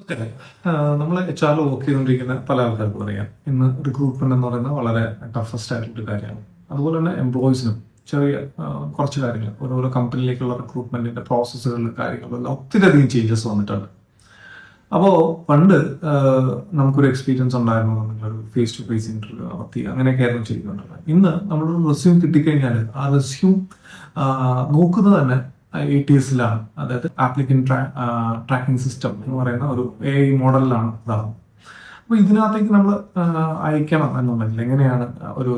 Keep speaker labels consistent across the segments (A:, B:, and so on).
A: Okay. നമ്മൾ H ആറിൽ work ചെയ്തുകൊണ്ടിരിക്കുന്ന പല ആൾക്കാർക്കും അറിയാം ഇന്ന് റിക്രൂട്ട്മെന്റ് എന്ന് പറയുന്നത് വളരെ ടഫസ്റ്റ് ആയിട്ടുള്ള കാര്യമാണ്. അതുപോലെ തന്നെ എംപ്ലോയീസിനും ചെറിയ കുറച്ച് കാര്യങ്ങൾ ഓരോരോ കമ്പനിയിലേക്കുള്ള റിക്രൂട്ട്മെന്റിന്റെ പ്രോസസ്സുകളിലും കാര്യങ്ങളിലെല്ലാം ഒത്തിരിയധികം ചേഞ്ചസ് വന്നിട്ടുണ്ട്. അപ്പോൾ പണ്ട് നമുക്കൊരു എക്സ്പീരിയൻസ് ഉണ്ടായിരുന്നു, ഒരു ഫേസ് ടു ഫേസ് ഇന്റർവ്യൂ നടത്തി അങ്ങനെയൊക്കെയായിരുന്നു ചെയ്തുകൊണ്ടിരുന്നത്. ഇന്ന് നമ്മളൊരു റെസ്യൂം കിട്ടിക്കഴിഞ്ഞാൽ ആ റെസ്യൂം നോക്കുന്നത് തന്നെ ATS-ലാണ്, അതായത് ആപ്ലിക്കൻ ട്രാക്കിംഗ് സിസ്റ്റം എന്ന് പറയുന്ന ഒരു AI മോഡലിലാണ് ഇതാകുന്നത്. അപ്പൊ ഇതിനകത്തേക്ക് നമ്മൾ അയക്കണം എന്നുണ്ടെങ്കിൽ എങ്ങനെയാണ് ഒരു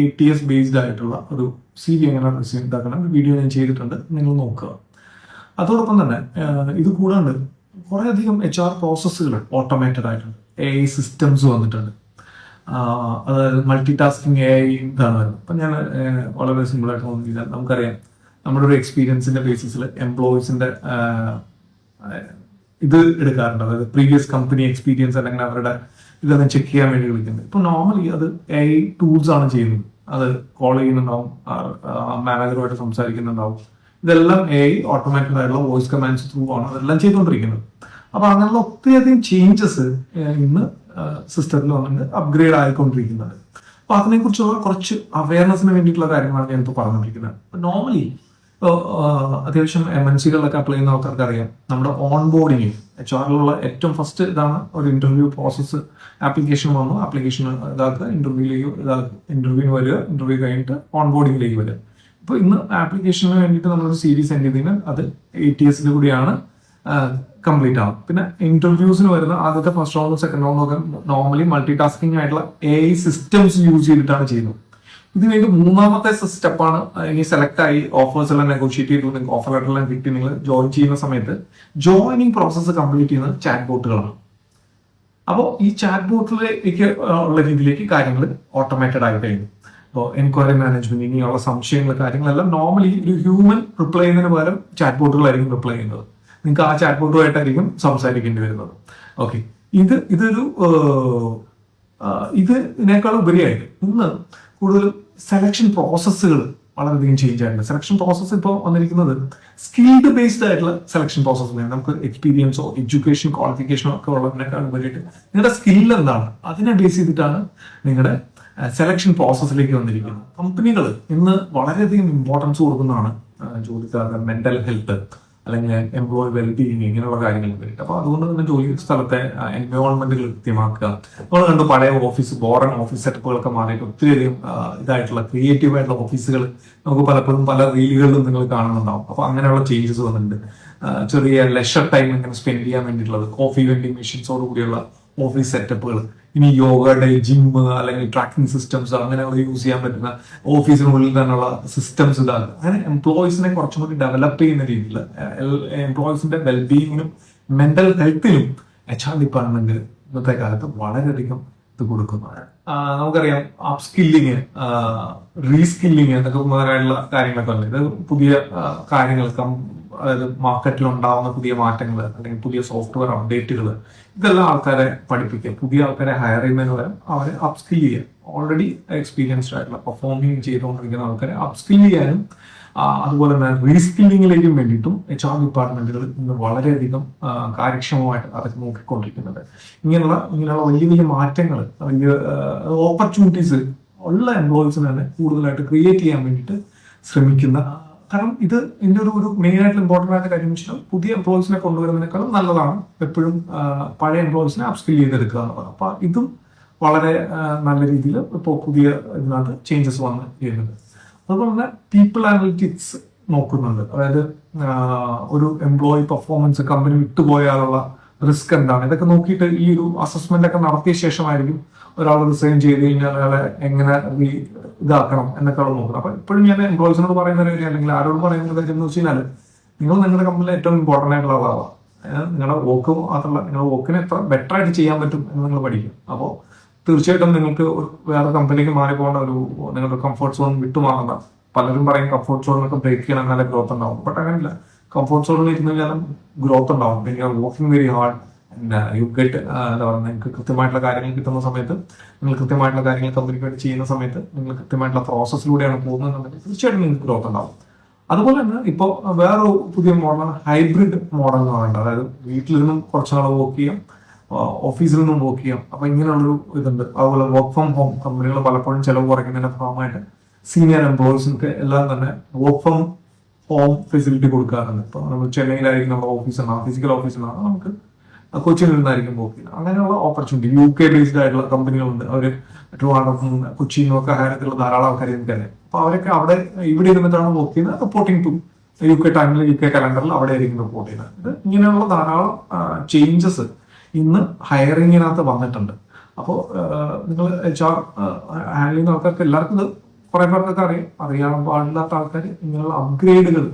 A: ATS ബേസ്ഡ് ആയിട്ടുള്ള ഒരു CV എങ്ങനെ റെസ്യൂം ഇതാക്കണം, വീഡിയോ ഞാൻ ചെയ്തിട്ടുണ്ട്, നിങ്ങൾ നോക്കുക. അതോടൊപ്പം തന്നെ ഇത് കൂടാണ്ട് കുറേയധികം HR പ്രോസസ്സുകൾ ഓട്ടോമേറ്റഡ് ആയിട്ടുണ്ട്, AI സിസ്റ്റംസ് വന്നിട്ടുണ്ട്. അതായത് മൾട്ടി ടാസ്കിങ് AI ഇതാണ് വരുന്നത്. അപ്പൊ ഞാൻ വളരെ സിമ്പിൾ ആയിട്ട് നോക്കിയാൽ നമുക്കറിയാം, നമ്മുടെ ഒരു എക്സ്പീരിയൻസിന്റെ ബേസിസിൽ എംപ്ലോയീസിന്റെ ഇത് എടുക്കാറുണ്ട്, അതായത് പ്രീവിയസ് കമ്പനി എക്സ്പീരിയൻസ് അല്ലെങ്കിൽ അവരുടെ ഇതെല്ലാം ചെക്ക് ചെയ്യാൻ വേണ്ടി വിളിക്കുന്നത്. ഇപ്പൊ നോർമലി അത് AI ടൂൾസ് ആണ് ചെയ്യുന്നത്. അത് കോൾ ചെയ്യുന്നുണ്ടാവും, മാനേജറുമായിട്ട് സംസാരിക്കുന്നുണ്ടാവും. ഇതെല്ലാം AI ഓട്ടോമാറ്റിക് ആയിട്ടുള്ള വോയിസ് കമാൻഡ്സ് ത്രൂ ആണ് അതെല്ലാം ചെയ്തുകൊണ്ടിരിക്കുന്നത്. അപ്പൊ അങ്ങനെയുള്ള ഒത്തിരിയധികം ചേഞ്ചസ് ഇന്ന് സിസ്റ്റത്തിൽ വന്നിട്ട് അപ്ഗ്രേഡ് ആയിക്കൊണ്ടിരിക്കുന്നത്. അപ്പൊ അതിനെക്കുറിച്ചുള്ള കുറച്ച് അവയർനെസ്സിന് വേണ്ടിയിട്ടുള്ള കാര്യങ്ങളാണ് ഞാൻ ഇപ്പോൾ പറഞ്ഞുകൊണ്ടിരിക്കുന്നത്. നോർമലി അത്യാവശ്യം MNC-കളിലൊക്കെ അപ്ലൈ ചെയ്യുന്ന ആൾക്കാർക്ക് അറിയാം, നമ്മുടെ ഓൺ ബോർഡിങ് HR-ലുള്ള ഏറ്റവും ഫസ്റ്റ് ഇതാണ് ഒരു ഇന്റർവ്യൂ പ്രോസസ്സ്. ആപ്ലിക്കേഷൻ വന്നു, ആപ്ലിക്കേഷൻ ഇതാക്കുക, ഇന്റർവ്യൂവിന് വരിക, ഇന്റർവ്യൂ കഴിഞ്ഞിട്ട് ഓൺ ബോർഡിങ്ങിലേക്ക് വരിക. ഇപ്പൊ ഇന്ന് ആപ്ലിക്കേഷന് വേണ്ടിയിട്ട് നമ്മളൊരു CV സെൻഡ് ചെയ്തതിന് അത് ATS-ൽ കൂടിയാണ് കംപ്ലീറ്റ് ആവും. പിന്നെ ഇന്റർവ്യൂസിന് വരുന്ന ആദ്യത്തെ ഫസ്റ്റ് റൗണ്ട് സെക്കൻഡ് റൗണ്ട് ഒക്കെ നോർമലി മൾട്ടി ടാസ്കിങ് ആയിട്ടുള്ള AI സിസ്റ്റംസ് യൂസ് ചെയ്തിട്ടാണ് ചെയ്യുന്നത്. ഇത് കഴിഞ്ഞ് മൂന്നാമത്തെ സ്റ്റെപ്പാണ് ഇനി സെലക്ട് ആയി ഓഫേഴ്സ് എല്ലാം നെഗോഷിയേറ്റ് ചെയ്തു, നിങ്ങൾക്ക് ഓഫർ ലെറ്റർ എല്ലാം കിട്ടി, നിങ്ങൾ ജോയിൻ ചെയ്യുന്ന സമയത്ത് ജോയിനിങ് പ്രോസസ്സ് കംപ്ലീറ്റ് ചെയ്യുന്നത് ചാറ്റ് ബോട്ടുകളാണ്. അപ്പോൾ ഈ ചാറ്റ് ബോട്ടിലേക്ക് ഉള്ള രീതിയിലേക്ക് കാര്യങ്ങൾ ഓട്ടോമേറ്റഡ് ആയി കഴിഞ്ഞു. ഇപ്പോൾ എൻക്വയറി മാനേജ്മെന്റ്, ഇനിയുള്ള സംശയങ്ങൾ കാര്യങ്ങളെല്ലാം നോർമലി ഒരു ഹ്യൂമൻ റിപ്ലൈ ചെയ്യുന്നതിന് പകരം ചാറ്റ് ബോട്ടുകളായിരിക്കും റിപ്ലൈ ചെയ്യുന്നത്. നിങ്ങൾക്ക് ആ ചാറ്റ് ബോട്ടുമായിട്ടായിരിക്കും സംസാരിക്കേണ്ടി വരുന്നത്. ഓക്കെ, ഇതിനേക്കാൾ ഉപരിയായിട്ട് ഇന്ന് കൂടുതൽ സെലക്ഷൻ പ്രോസസ്സുകൾ വളരെയധികം ചേഞ്ച് ആയിട്ടുണ്ട്. സെലക്ഷൻ പ്രോസസ്സ് ഇപ്പോൾ വന്നിരിക്കുന്നത് സ്കിൽഡ് ബേസ്ഡ് ആയിട്ടുള്ള സെലക്ഷൻ പ്രോസസ്സ്. നമുക്ക് എക്സ്പീരിയൻസോ എഡ്യൂക്കേഷൻ ക്വാളിഫിക്കേഷനോ ഒക്കെ ഉള്ളതിനേക്കാൾ ഉപരിയായിട്ട് നിങ്ങളുടെ സ്കിൽ എന്താണ് അതിനെ ബേസ് ചെയ്തിട്ടാണ് നിങ്ങളുടെ സെലക്ഷൻ പ്രോസസ്സിലേക്ക് വന്നിരിക്കുന്നത്. കമ്പനികൾ ഇന്ന് വളരെയധികം ഇമ്പോർട്ടൻസ് കൊടുക്കുന്നതാണ് ജോലിക്കാരുടെ മെന്റൽ ഹെൽത്ത് അല്ലെങ്കിൽ എംപ്ലോയി വെൽബീയിങ് ഇങ്ങനെയുള്ള കാര്യങ്ങൾക്ക് വേണ്ടിയിട്ട്. അപ്പൊ അതുകൊണ്ട് തന്നെ ജോലി സ്ഥലത്തെ എൻവയോൺമെന്റുകൾ കൃത്യമാക്കുക. നമ്മൾ കണ്ടു പഴയ ബോറൻ ഓഫീസ് സെറ്റപ്പുകളൊക്കെ മാറിയിട്ട് ഒത്തിരിയധികം ഇതായിട്ടുള്ള ക്രിയേറ്റീവ് ആയിട്ടുള്ള ഓഫീസുകൾ നമുക്ക് പലപ്പോഴും പല റീലുകളിലും നിങ്ങൾ കാണുന്നുണ്ടാവും. അപ്പൊ അങ്ങനെയുള്ള ചേഞ്ചസ് വന്നിട്ടുണ്ട്. ചെറിയ ലെഷർ ടൈം ഇങ്ങനെ സ്പെൻഡ് ചെയ്യാൻ വേണ്ടിയിട്ടുള്ളത് കോഫി വെൻഡിങ് മെഷീൻസോട് കൂടിയുള്ള ഓഫീസ് സെറ്റപ്പുകൾ, ഇനി യോഗ ഡേ, ജിമ്മ് അല്ലെങ്കിൽ ട്രാക്കിംഗ് സിസ്റ്റംസ് അങ്ങനെയുള്ള യൂസ് ചെയ്യാൻ പറ്റുന്ന ഓഫീസിനുള്ളിൽ തന്നെയുള്ള സിസ്റ്റംസ് ഇതാണ്. അങ്ങനെ എംപ്ലോയീസിനെ കുറച്ചും കൂടി ഡെവലപ്പ് ചെയ്യുന്ന രീതിയിൽ എംപ്ലോയീസിന്റെ വെൽബീയിങ്ങിനും മെന്റൽ ഹെൽത്തിനും HR ഡിപ്പാർട്ട്മെന്റ് ഇന്നത്തെ കാലത്ത് വളരെയധികം ഇത് കൊടുക്കുന്നതാണ്. നമുക്കറിയാം അപ് സ്കില്ലിങ്, റീസ്കില്ലിങ് എന്നൊക്കെ മുതലായുള്ള കാര്യങ്ങളൊക്കെ ഉണ്ട്. ഇത് പുതിയ കാര്യങ്ങൾ, അതായത് മാർക്കറ്റിൽ ഉണ്ടാവുന്ന പുതിയ മാറ്റങ്ങൾ അല്ലെങ്കിൽ പുതിയ സോഫ്റ്റ്വെയർ അപ്ഡേറ്റുകൾ, ഇതെല്ലാം ആൾക്കാരെ പഠിപ്പിക്കുക. പുതിയ ആൾക്കാരെ ഹയർ ചെയ്യുന്നതിന് പകരം അവരെ അപ്സ്കിൽ ചെയ്യുക. ഓൾറെഡി എക്സ്പീരിയൻസ്ഡ് ആയിട്ടുള്ള പെർഫോമിങ് ചെയ്തുകൊണ്ടിരിക്കുന്ന ആൾക്കാരെ അപ്സ്കിൽ ചെയ്യാനും അതുപോലെ തന്നെ റീസ്കില്ലിങ്ങിലേക്കും വേണ്ടിയിട്ടും HR ഡിപ്പാർട്ട്മെന്റുകൾ ഇന്ന് വളരെയധികം കാര്യക്ഷമമായിട്ട് അതൊക്കെ നോക്കിക്കൊണ്ടിരിക്കുന്നുണ്ട്. ഇങ്ങനെയുള്ള വലിയ വലിയ മാറ്റങ്ങൾ, വലിയ ഓപ്പർച്യൂണിറ്റീസ് ഉള്ള എംപ്ലോയീസിനെ തന്നെ കൂടുതലായിട്ട് ക്രിയേറ്റ് ചെയ്യാൻ വേണ്ടിയിട്ട് ശ്രമിക്കുന്ന, കാരണം ഇതിന്റെ ഒരു മെയിൻ ആയിട്ടുള്ള ഇമ്പോർട്ടന്റ് ആയിട്ട് കാര്യം വെച്ചാൽ പുതിയ എംപ്ലോയീസിനെ കൊണ്ടുവരുന്നതിനേക്കാളും നല്ലതാണ് എപ്പോഴും പഴയ എംപ്ലോയീസിനെ അപ്സ്കിൽ ചെയ്തെടുക്കുക എന്നുള്ളത്. അപ്പൊ ഇതും വളരെ നല്ല രീതിയിൽ ഇപ്പോൾ പുതിയ ഇതിനകത്ത് ചേഞ്ചസ് വന്ന് ചെയ്യുന്നുണ്ട്. അതുപോലെ തന്നെ പീപ്പിൾ അനലിറ്റിക്സ് നോക്കുന്നുണ്ട്. അതായത് ഒരു എംപ്ലോയി പെർഫോമൻസ് കമ്പനി വിട്ടുപോയാലുള്ള റിസ്ക് എന്താണ്, ഇതൊക്കെ നോക്കിയിട്ട് ഈ ഒരു അസസ്മെന്റ് ഒക്കെ നടത്തിയ ശേഷമായിരിക്കും ഒരാൾ റിസൈൻ ചെയ്ത് കഴിഞ്ഞാൽ അയാളെ എങ്ങനെ ഇതാക്കണം എന്നൊക്കെ നോക്കണം. അപ്പൊ ഇപ്പോഴും ഞാൻ എംപ്ലോയീസിനോട് പറയുന്ന കാര്യം അല്ലെങ്കിൽ ആരോട് പറയുന്ന കാര്യം എന്ന് വെച്ച് കഴിഞ്ഞാൽ, നിങ്ങൾ നിങ്ങളുടെ കമ്പനിയിലെ ഏറ്റവും ഇമ്പോർട്ടന്റ് ആയിട്ടുള്ള ആളാണ്. നിങ്ങളുടെ വർക്ക് മാത്രമല്ല, നിങ്ങളുടെ വർക്കിനെ എത്ര ബെറ്റർ ആയിട്ട് ചെയ്യാൻ പറ്റും എന്ന് നിങ്ങൾ പഠിക്കും. അപ്പോൾ തീർച്ചയായിട്ടും നിങ്ങൾക്ക് വേറെ കമ്പനിക്ക് മാറി പോകേണ്ട നിങ്ങളുടെ കംഫർട്ട് സോൺ വിട്ടുമാറണ്ട. പലരും പറയും കംഫർട്ട് സോണിനൊക്കെ ബ്രേക്ക് ചെയ്യണം എന്നാലേ ഗ്രോത്ത് ഉണ്ടാവും. ബട്ട് അങ്ങനെയില്ല. കംഫർട്ട് സോണിൽ ഇരുന്ന് കഴിഞ്ഞാലും ഗ്രോത്ത് ഉണ്ടാവും. നിങ്ങൾ working very hard, you get എന്താ പറയുക, നിങ്ങൾക്ക് കൃത്യമായിട്ടുള്ള കാര്യങ്ങൾ കിട്ടുന്ന സമയത്ത്, നിങ്ങൾ കൃത്യമായിട്ടുള്ള കാര്യങ്ങൾ കമ്പനിക്ക് വേണ്ടി ചെയ്യുന്ന സമയത്ത്, നിങ്ങൾ കൃത്യമായിട്ടുള്ള പ്രോസസ്സിലൂടെയാണ് പോകുന്നതെന്നുണ്ടെങ്കിൽ തീർച്ചയായിട്ടും നിങ്ങൾക്ക് ഗ്രോത്ത് ഉണ്ടാവും. അതുപോലെ തന്നെ ഇപ്പോൾ വേറെ പുതിയ മോഡലാണ് ഹൈബ്രിഡ് മോഡൽ എന്ന് പറയുന്നത്. അതായത് വീട്ടിൽ നിന്നും കുറച്ച് നാൾ വർക്ക് ചെയ്യാം, ഓഫീസിൽ നിന്നും വർക്ക് ചെയ്യാം. അപ്പൊ ഇങ്ങനെയുള്ളൊരു ഇതുണ്ട്. അതുപോലെ വർക്ക് ഫ്രം ഹോം കമ്പനികൾ പലപ്പോഴും ചെലവ് കുറയ്ക്കുന്നതിന്റെ ഭാഗമായിട്ട് സീനിയർ എംപ്ലോയീസിനൊക്കെ എല്ലാം തന്നെ വർക്ക് ഫ്രം ഹോം ഫെസിലിറ്റി കൊടുക്കാറുണ്ട്. ഇപ്പൊ നമ്മൾ ചെന്നൈയിലായിരിക്കും നമ്മുടെ ഓഫീസ് ഉണ്ടാകും, ഫിസിക്കൽ ഓഫീസ് ഉണ്ടാകും, നമുക്ക് കൊച്ചിയിൽ നിന്നായിരിക്കും വർക്ക് ചെയ്യുന്നത്. അങ്ങനെയുള്ള ഓപ്പർച്യൂണിറ്റി UK ബേസ്ഡ് ആയിട്ടുള്ള കമ്പനികളുണ്ട്. അവർ ട്രിവാൻഡ്രത്തും കൊച്ചിയിൽ നിന്നൊക്കെ ഹയറത്തിലുള്ള ധാരാളം ആൾക്കാർ എനിക്കറിയാം. അപ്പൊ അവരൊക്കെ അവിടെ ഇവിടെ ഇരുന്നിട്ടാണ് വർക്ക് ചെയ്യുന്നത്. റിപ്പോർട്ടിംഗ് ടു UK ടൈമിൽ UK കലണ്ടറിൽ അവിടെ ആയിരിക്കും റിപ്പോർട്ട് ചെയ്യുന്നത്. ഇത് ഇങ്ങനെയുള്ള ധാരാളം ചേഞ്ചസ് ഇന്ന് ഹയറിങ്ങിനകത്ത് വന്നിട്ടുണ്ട്. അപ്പോൾ നിങ്ങൾ HR ഹാൻഡിൽ ചെയ്യുന്ന ആൾക്കാർക്ക് എല്ലാവർക്കും ഇത് കുറെ പേർക്കൊക്കെ അറിയാൻ പാടില്ലാത്ത ആൾക്കാർ ഇങ്ങനെയുള്ള അപ്ഗ്രേഡുകൾ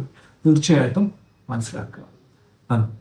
A: തീർച്ചയായിട്ടും മനസ്സിലാക്കുക. നന്ദി.